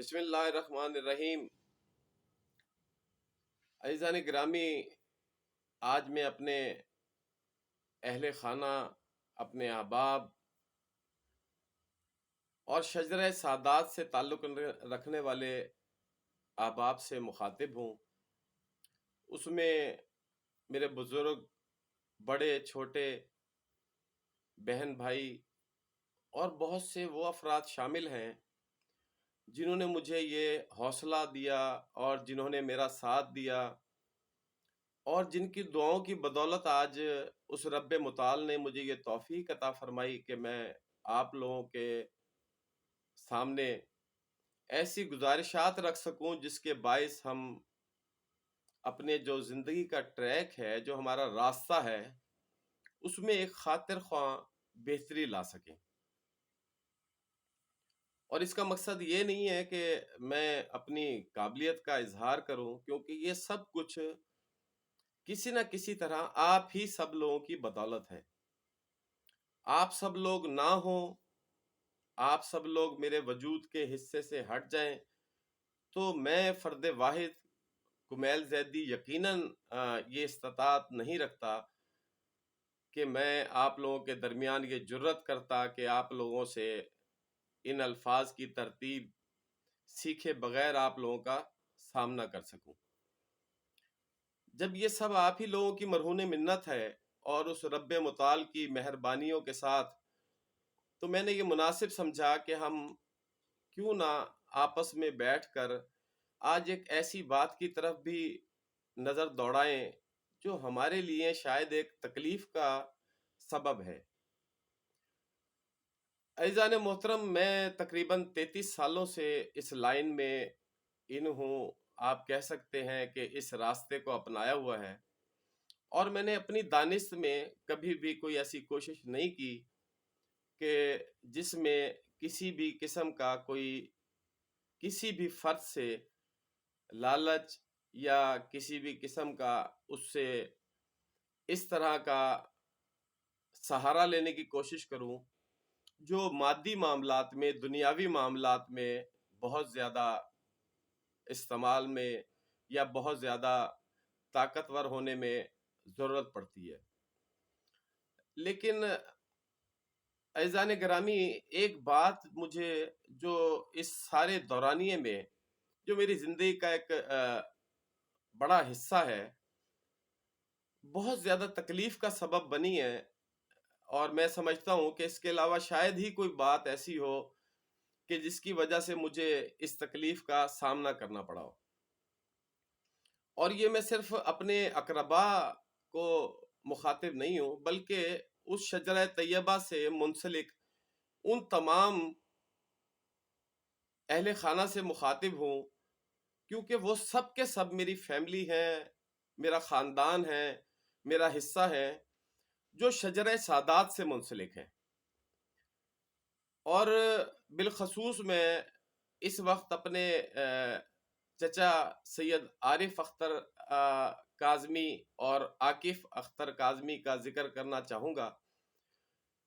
بسم اللہ الرحمن الرحیم۔ عزیزان گرامی، آج میں اپنے اہل خانہ، اپنے احباب اور شجرہ سعادات سے تعلق رکھنے والے احباب سے مخاطب ہوں۔ اس میں میرے بزرگ، بڑے چھوٹے، بہن بھائی اور بہت سے وہ افراد شامل ہیں جنہوں نے مجھے یہ حوصلہ دیا اور جنہوں نے میرا ساتھ دیا، اور جن کی دعاؤں کی بدولت آج اس رب متعال نے مجھے یہ توفیق عطا فرمائی کہ میں آپ لوگوں کے سامنے ایسی گزارشات رکھ سکوں جس کے باعث ہم اپنے جو زندگی کا ٹریک ہے، جو ہمارا راستہ ہے، اس میں ایک خاطر خواہ بہتری لا سکیں۔ اور اس کا مقصد یہ نہیں ہے کہ میں اپنی قابلیت کا اظہار کروں، کیونکہ یہ سب کچھ کسی نہ کسی طرح آپ ہی سب لوگوں کی بدولت ہے۔ آپ سب لوگ نہ ہوں، آپ سب لوگ میرے وجود کے حصے سے ہٹ جائیں تو میں فرد واحد کمیل زیدی یقیناً یہ استطاعت نہیں رکھتا کہ میں آپ لوگوں کے درمیان یہ جرت کرتا کہ آپ لوگوں سے ان الفاظ کی ترتیب سیکھے بغیر آپ لوگوں کا سامنا کر سکوں۔ جب یہ سب آپ ہی لوگوں کی مرہون منت ہے اور اس رب متعال کی مہربانیوں کے ساتھ، تو میں نے یہ مناسب سمجھا کہ ہم کیوں نہ آپس میں بیٹھ کر آج ایک ایسی بات کی طرف بھی نظر دوڑائیں جو ہمارے لیے شاید ایک تکلیف کا سبب ہے۔ عزیزان محترم، میں تقریباً 33 سالوں سے اس لائن میں ہوں، آپ کہہ سکتے ہیں کہ اس راستے کو اپنایا ہوا ہے، اور میں نے اپنی دانست میں کبھی بھی کوئی ایسی کوشش نہیں کی کہ جس میں کسی بھی قسم کا کوئی کسی بھی فرد سے لالچ یا کسی بھی قسم کا اس سے اس طرح کا سہارا لینے کی کوشش کروں جو مادی معاملات میں، دنیاوی معاملات میں بہت زیادہ استعمال میں یا بہت زیادہ طاقتور ہونے میں ضرورت پڑتی ہے۔ لیکن عزیزان گرامی، ایک بات مجھے جو اس سارے دورانیے میں جو میری زندگی کا ایک بڑا حصہ ہے، بہت زیادہ تکلیف کا سبب بنی ہے، اور میں سمجھتا ہوں کہ اس کے علاوہ شاید ہی کوئی بات ایسی ہو کہ جس کی وجہ سے مجھے اس تکلیف کا سامنا کرنا پڑا ہو۔ اور یہ میں صرف اپنے اقربا کو مخاطب نہیں ہوں، بلکہ اس شجرہ طیبہ سے منسلک ان تمام اہل خانہ سے مخاطب ہوں، کیونکہ وہ سب کے سب میری فیملی ہیں، میرا خاندان ہے، میرا حصہ ہے، جو شجرہ سعادات سے منسلک ہیں۔ اور بالخصوص میں اس وقت اپنے چچا سید عارف اختر کاظمی اور عاکف اختر کاظمی کا ذکر کرنا چاہوں گا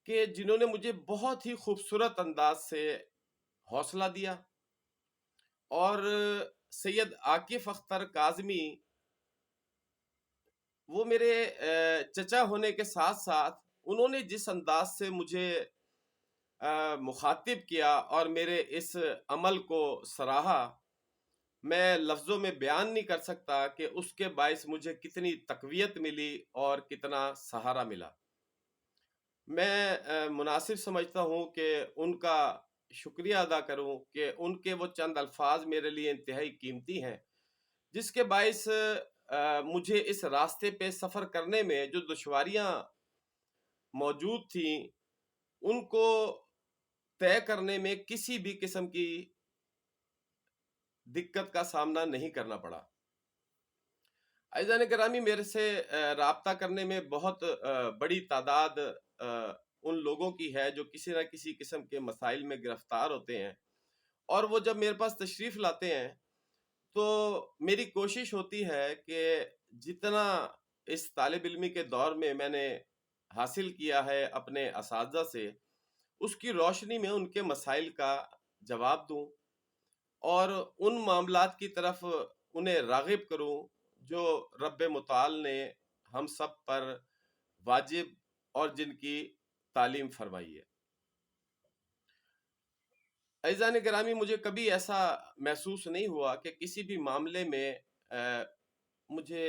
کہ جنہوں نے مجھے بہت ہی خوبصورت انداز سے حوصلہ دیا۔ اور سید عاکف اختر کاظمی وہ میرے چچا ہونے کے ساتھ ساتھ انہوں نے جس انداز سے مجھے مخاطب کیا اور میرے اس عمل کو سراہا، میں لفظوں میں بیان نہیں کر سکتا کہ اس کے باعث مجھے کتنی تقویت ملی اور کتنا سہارا ملا۔ میں مناسب سمجھتا ہوں کہ ان کا شکریہ ادا کروں کہ ان کے وہ چند الفاظ میرے لیے انتہائی قیمتی ہیں، جس کے باعث مجھے اس راستے پہ سفر کرنے میں جو دشواریاں موجود تھیں ان کو طے کرنے میں کسی بھی قسم کی دقت کا سامنا نہیں کرنا پڑا۔ عزیزان گرامی، میرے سے رابطہ کرنے میں بہت بڑی تعداد ان لوگوں کی ہے جو کسی نہ کسی قسم کے مسائل میں گرفتار ہوتے ہیں، اور وہ جب میرے پاس تشریف لاتے ہیں تو میری کوشش ہوتی ہے کہ جتنا اس طالب علمی کے دور میں نے حاصل کیا ہے اپنے اساتذہ سے، اس کی روشنی میں ان کے مسائل کا جواب دوں اور ان معاملات کی طرف انہیں راغب کروں جو رب متعال نے ہم سب پر واجب اور جن کی تعلیم فرمائی ہے۔ عزیزان گرامی، مجھے کبھی ایسا محسوس نہیں ہوا کہ کسی بھی معاملے میں مجھے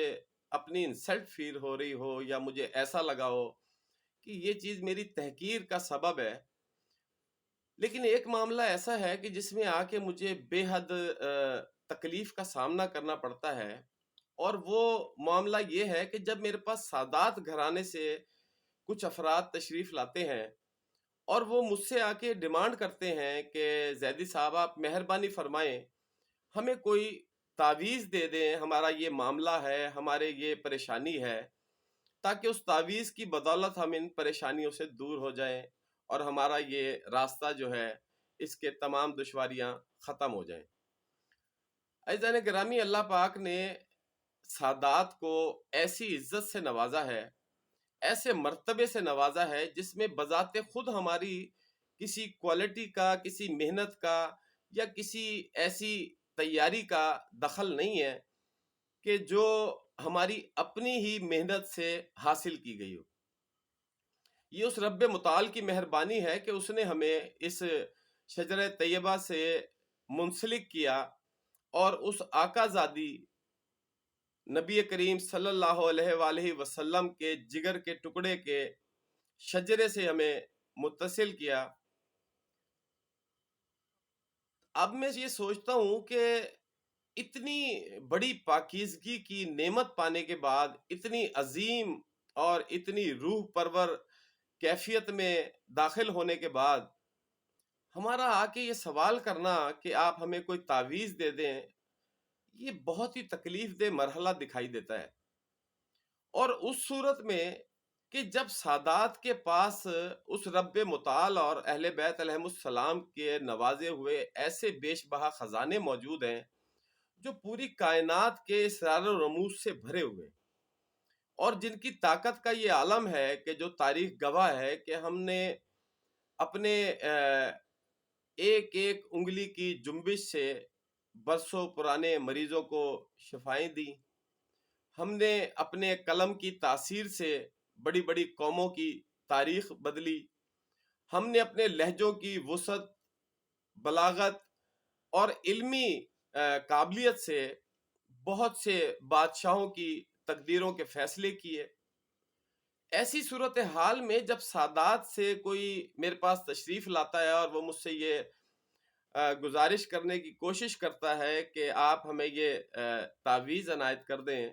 اپنی انسلٹ فیل ہو رہی ہو یا مجھے ایسا لگا ہو کہ یہ چیز میری تحقیر کا سبب ہے۔ لیکن ایک معاملہ ایسا ہے کہ جس میں آ کے مجھے بے حد تکلیف کا سامنا کرنا پڑتا ہے، اور وہ معاملہ یہ ہے کہ جب میرے پاس سادات گھرانے سے کچھ افراد تشریف لاتے ہیں اور وہ مجھ سے آ کے ڈیمانڈ کرتے ہیں کہ زیدی صاحب آپ مہربانی فرمائیں، ہمیں کوئی تعویذ دے دیں، ہمارا یہ معاملہ ہے، ہمارے یہ پریشانی ہے، تاکہ اس تعویذ کی بدولت ہم ان پریشانیوں سے دور ہو جائیں اور ہمارا یہ راستہ جو ہے اس کے تمام دشواریاں ختم ہو جائیں۔ عزیزان گرامی، اللہ پاک نے سادات کو ایسی عزت سے نوازا ہے، ایسے مرتبے سے نوازا ہے جس میں بذات خود ہماری کسی کوالٹی کا، کسی محنت کا یا کسی ایسی تیاری کا دخل نہیں ہے کہ جو ہماری اپنی ہی محنت سے حاصل کی گئی ہو۔ یہ اس رب متعال کی مہربانی ہے کہ اس نے ہمیں اس شجرہ طیبہ سے منسلک کیا اور اس آقا زادی نبی کریم صلی اللہ علیہ وآلہ وسلم کے جگر کے ٹکڑے کے شجرے سے ہمیں متصل کیا۔ اب میں یہ سوچتا ہوں کہ اتنی بڑی پاکیزگی کی نعمت پانے کے بعد، اتنی عظیم اور اتنی روح پرور کیفیت میں داخل ہونے کے بعد، ہمارا آ کے یہ سوال کرنا کہ آپ ہمیں کوئی تعویذ دے دیں، یہ بہت ہی تکلیف دہ مرحلہ دکھائی دیتا ہے۔ اور اس صورت میں کہ جب سادات کے پاس اس رب متعال اور اہل بیت علیہ السلام کے نوازے ہوئے ایسے بیش بہا خزانے موجود ہیں جو پوری کائنات کے اسرار و رموز سے بھرے ہوئے، اور جن کی طاقت کا یہ عالم ہے کہ جو تاریخ گواہ ہے کہ ہم نے اپنے ایک ایک انگلی کی جنبش سے برسوں پرانے مریضوں کو شفائیں دی، ہم نے اپنے قلم کی تاثیر سے بڑی بڑی قوموں کی تاریخ بدلی، ہم نے اپنے لہجوں کی وسعت، بلاغت اور علمی قابلیت سے بہت سے بادشاہوں کی تقدیروں کے فیصلے کیے۔ ایسی صورتحال میں جب سادات سے کوئی میرے پاس تشریف لاتا ہے اور وہ مجھ سے یہ گزارش کرنے کی کوشش کرتا ہے کہ آپ ہمیں یہ تعویذ عنایت کر دیں،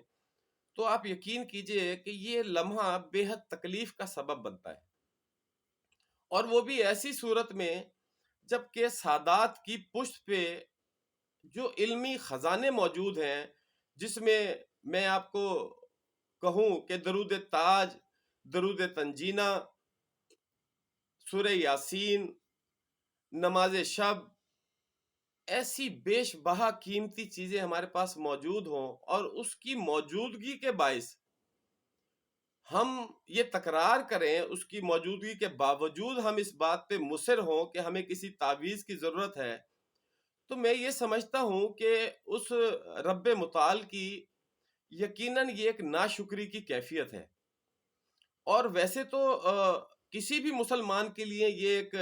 تو آپ یقین کیجئے کہ یہ لمحہ بے حد تکلیف کا سبب بنتا ہے، اور وہ بھی ایسی صورت میں جب کہ سادات کی پشت پہ جو علمی خزانے موجود ہیں، جس میں آپ کو کہوں کہ درود تاج، درود تنجینہ، سورہ یاسین، نماز شب، ایسی بیش بہا قیمتی چیزیں ہمارے پاس موجود ہوں، اور اس کی موجودگی کے باعث ہم یہ تکرار کریں، اس کی موجودگی کے باوجود ہم اس بات پہ مصر ہوں کہ ہمیں کسی تعویذ کی ضرورت ہے، تو میں یہ سمجھتا ہوں کہ اس رب متعال کی یقیناً یہ ایک ناشکری کی کیفیت ہے۔ اور ویسے تو کسی بھی مسلمان کے لیے یہ ایک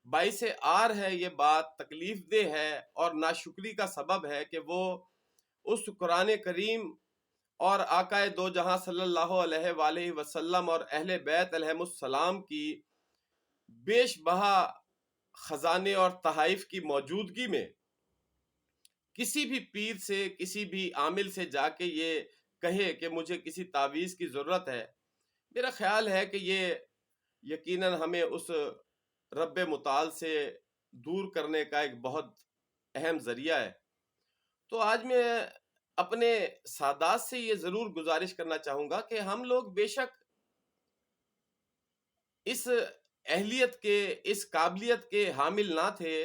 باعث عار ہے، یہ بات تکلیف دہ ہے اور ناشکری کا سبب ہے کہ وہ اس قرآن کریم اور آقا دو جہاں صلی اللہ علیہ وآلہ وسلم اور اہل بیت علیہ السلام کی بیش بہا خزانے اور تحائف کی موجودگی میں کسی بھی پیر سے، کسی بھی عامل سے جا کے یہ کہے کہ مجھے کسی تعویذ کی ضرورت ہے، میرا خیال ہے کہ یہ یقیناً ہمیں اس رب متعال سے دور کرنے کا ایک بہت اہم ذریعہ ہے۔ تو آج میں اپنے سادات سے یہ ضرور گزارش کرنا چاہوں گا کہ ہم لوگ بے شک اس اہلیت کے، اس قابلیت کے حامل نہ تھے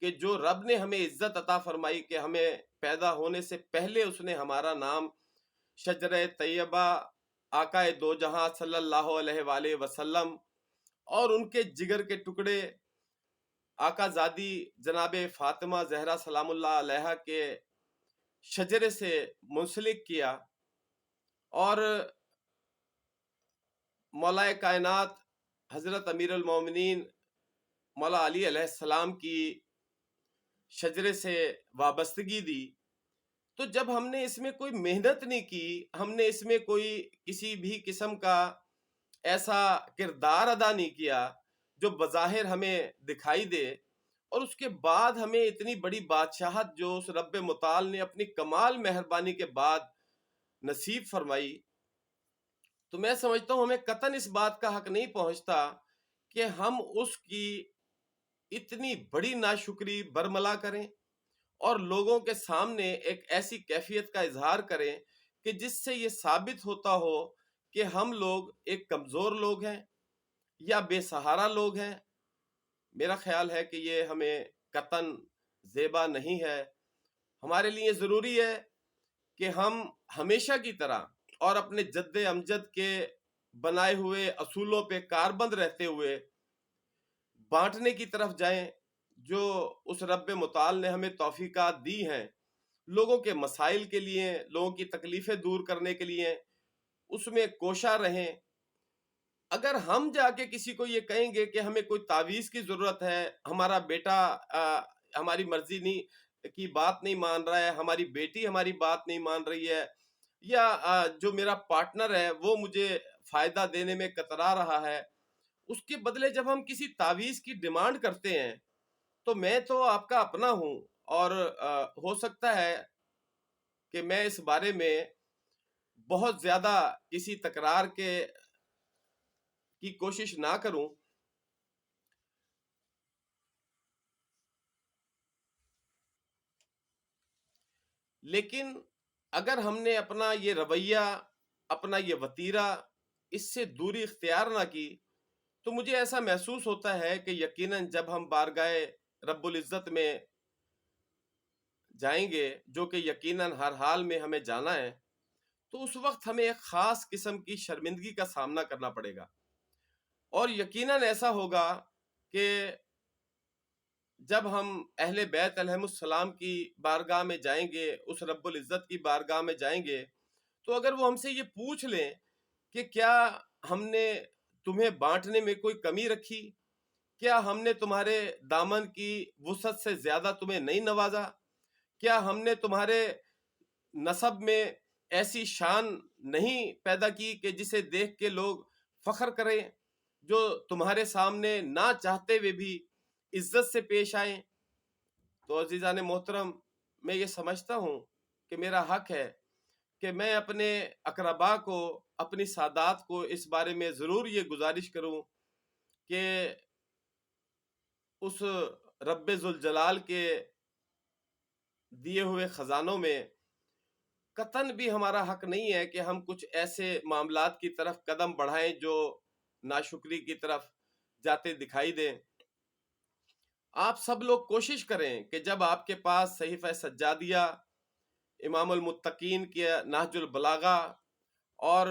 کہ جو رب نے ہمیں عزت عطا فرمائی کہ ہمیں پیدا ہونے سے پہلے اس نے ہمارا نام شجرہ طیبہ، آقا دو جہاں صلی اللہ علیہ وآلہ وسلم اور ان کے جگر کے ٹکڑے آقا زادی جناب فاطمہ زہرا سلام اللہ علیہا کے شجرے سے منسلک کیا، اور مولا کائنات حضرت امیر المومنین مولا علی علیہ السلام کی شجرے سے وابستگی دی، تو جب ہم نے اس میں کوئی محنت نہیں کی، ہم نے اس میں کوئی کسی بھی قسم کا ایسا کردار ادا نہیں کیا جو بظاہر ہمیں دکھائی دے، اور اس کے بعد ہمیں اتنی بڑی بادشاہت جو اس رب متعال نے اپنی کمال مہربانی کے بعد نصیب فرمائی، تو میں سمجھتا ہوں ہمیں قطعاً اس بات کا حق نہیں پہنچتا کہ ہم اس کی اتنی بڑی ناشکری برملا کریں اور لوگوں کے سامنے ایک ایسی کیفیت کا اظہار کریں کہ جس سے یہ ثابت ہوتا ہو کہ ہم لوگ ایک کمزور لوگ ہیں یا بے سہارا لوگ ہیں۔ میرا خیال ہے کہ یہ ہمیں قطعاً زیبا نہیں ہے۔ ہمارے لیے ضروری ہے کہ ہم ہمیشہ کی طرح اور اپنے جد امجد کے بنائے ہوئے اصولوں پہ کاربند رہتے ہوئے بانٹنے کی طرف جائیں، جو اس رب متعال نے ہمیں توفیقات دی ہیں لوگوں کے مسائل کے لیے، لوگوں کی تکلیفیں دور کرنے کے لیے، اس میں کوشاں رہیں۔ اگر ہم جا کے کسی کو یہ کہیں گے کہ ہمیں کوئی تعویذ کی ضرورت ہے، ہمارا بیٹا ہماری مرضی نہیں کی بات نہیں مان رہا ہے، ہماری بیٹی ہماری بات نہیں مان رہی ہے، یا جو میرا پارٹنر ہے وہ مجھے فائدہ دینے میں کترا رہا ہے، اس کے بدلے جب ہم کسی تعویذ کی ڈیمانڈ کرتے ہیں تو میں تو آپ کا اپنا ہوں، اور ہو سکتا ہے کہ میں اس بارے میں بہت زیادہ کسی تکرار کی کوشش نہ کروں، لیکن اگر ہم نے اپنا یہ رویہ، اپنا یہ وتیرہ اس سے دوری اختیار نہ کی، تو مجھے ایسا محسوس ہوتا ہے کہ یقیناً جب ہم بارگاہ رب العزت میں جائیں گے، جو کہ یقیناً ہر حال میں ہمیں جانا ہے، تو اس وقت ہمیں ایک خاص قسم کی شرمندگی کا سامنا کرنا پڑے گا، اور یقیناً ایسا ہوگا کہ جب ہم اہل بیت علیہم السلام کی بارگاہ میں جائیں گے، اس رب العزت کی بارگاہ میں جائیں گے، تو اگر وہ ہم سے یہ پوچھ لیں کہ کیا ہم نے تمہیں بانٹنے میں کوئی کمی رکھی، کیا ہم نے تمہارے دامن کی وسعت سے زیادہ تمہیں نہیں نوازا، کیا ہم نے تمہارے نسب میں ایسی شان نہیں پیدا کی کہ جسے دیکھ کے لوگ فخر کریں، جو تمہارے سامنے نہ چاہتے ہوئے بھی عزت سے پیش آئیں، تو عزیزان محترم، میں یہ سمجھتا ہوں کہ میرا حق ہے کہ میں اپنے اقربا کو، اپنی سادات کو اس بارے میں ضرور یہ گزارش کروں کہ اس رب ذوالجلال کے دیے ہوئے خزانوں میں قطعاً بھی ہمارا حق نہیں ہے کہ ہم کچھ ایسے معاملات کی طرف قدم بڑھائیں جو ناشکری کی طرف جاتے دکھائی دیں۔ آپ سب لوگ کوشش کریں کہ جب آپ کے پاس صحیفہ سجادیہ، امام المتقین کے نہج البلاغہ، اور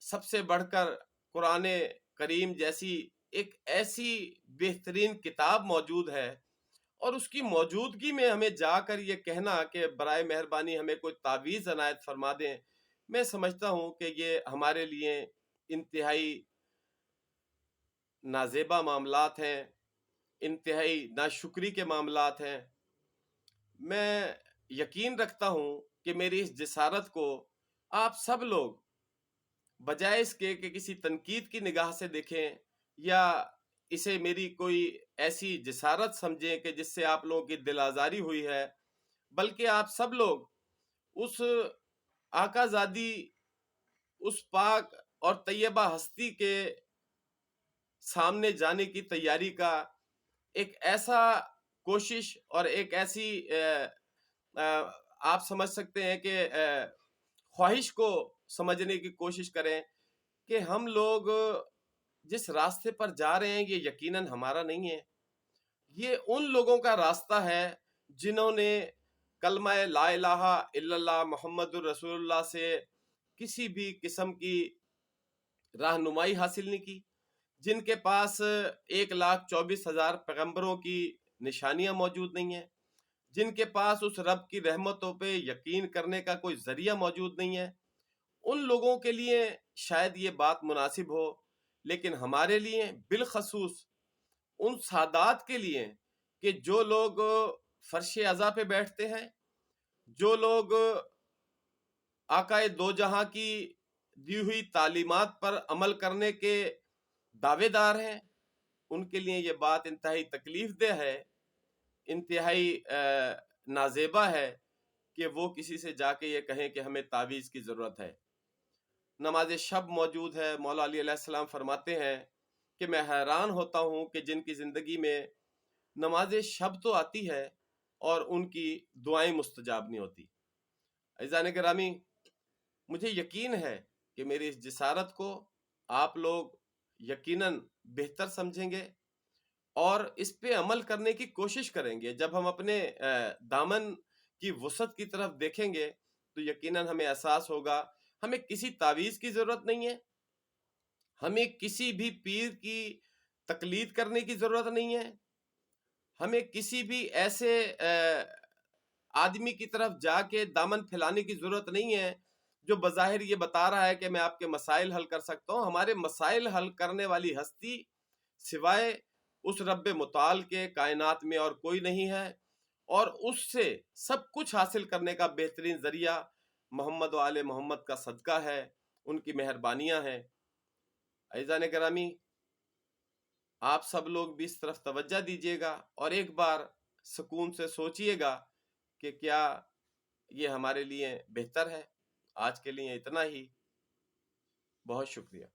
سب سے بڑھ کر قرآن کریم جیسی ایک ایسی بہترین کتاب موجود ہے، اور اس کی موجودگی میں ہمیں جا کر یہ کہنا کہ برائے مہربانی ہمیں کوئی تعویذ عنایت فرما دیں، میں سمجھتا ہوں کہ یہ ہمارے لیے انتہائی نازیبا معاملات ہیں، انتہائی ناشکری کے معاملات ہیں۔ میں یقین رکھتا ہوں کہ میری اس جسارت کو آپ سب لوگ بجائے اس کے کہ کسی تنقید کی نگاہ سے دیکھیں، یا اسے میری کوئی ایسی جسارت سمجھیں کہ جس سے آپ لوگوں کی دل آزاری ہوئی ہے، بلکہ آپ سب لوگ اس آقا زادی، اس پاک اور طیبہ ہستی کے سامنے جانے کی تیاری کا ایک ایسا کوشش اور ایک ایسی آپ سمجھ سکتے ہیں کہ خواہش کو سمجھنے کی کوشش کریں کہ ہم لوگ جس راستے پر جا رہے ہیں یہ یقیناً ہمارا نہیں ہے، یہ ان لوگوں کا راستہ ہے جنہوں نے کلمہ لا الہ الا اللہ محمد الرسول اللہ سے کسی بھی قسم کی رہنمائی حاصل نہیں کی، جن کے پاس 1,24,000 پیغمبروں کی نشانیاں موجود نہیں ہیں، جن کے پاس اس رب کی رحمتوں پہ یقین کرنے کا کوئی ذریعہ موجود نہیں ہے، ان لوگوں کے لیے شاید یہ بات مناسب ہو، لیکن ہمارے لیے بالخصوص ان سادات کے لیے کہ جو لوگ فرش عزا پہ بیٹھتے ہیں، جو لوگ آقائے دو جہاں کی دی ہوئی تعلیمات پر عمل کرنے کے دعوے دار ہیں، ان کے لیے یہ بات انتہائی تکلیف دہ ہے، انتہائی نازیبا ہے کہ وہ کسی سے جا کے یہ کہیں کہ ہمیں تعویذ کی ضرورت ہے۔ نماز شب موجود ہے، مولا علی علیہ السلام فرماتے ہیں کہ میں حیران ہوتا ہوں کہ جن کی زندگی میں نماز شب تو آتی ہے اور ان کی دعائیں مستجاب نہیں ہوتی۔ عزیزان گرامی، مجھے یقین ہے کہ میری اس جسارت کو آپ لوگ یقیناً بہتر سمجھیں گے اور اس پہ عمل کرنے کی کوشش کریں گے۔ جب ہم اپنے دامن کی وسعت کی طرف دیکھیں گے تو یقیناً ہمیں احساس ہوگا ہمیں کسی تعویذ کی ضرورت نہیں ہے، ہمیں کسی بھی پیر کی تقلید کرنے کی ضرورت نہیں ہے، ہمیں کسی بھی ایسے آدمی کی طرف جا کے دامن پھیلانے کی ضرورت نہیں ہے جو بظاہر یہ بتا رہا ہے کہ میں آپ کے مسائل حل کر سکتا ہوں۔ ہمارے مسائل حل کرنے والی ہستی سوائے اس رب متعال کے کائنات میں اور کوئی نہیں ہے، اور اس سے سب کچھ حاصل کرنے کا بہترین ذریعہ محمد و آل محمد کا صدقہ ہے، ان کی مہربانیاں ہیں۔ عزیزان گرامی، آپ سب لوگ بھی اس طرف توجہ دیجیے گا اور ایک بار سکون سے سوچئے گا کہ کیا یہ ہمارے لیے بہتر ہے۔ آج کے لیے اتنا ہی، بہت شکریہ۔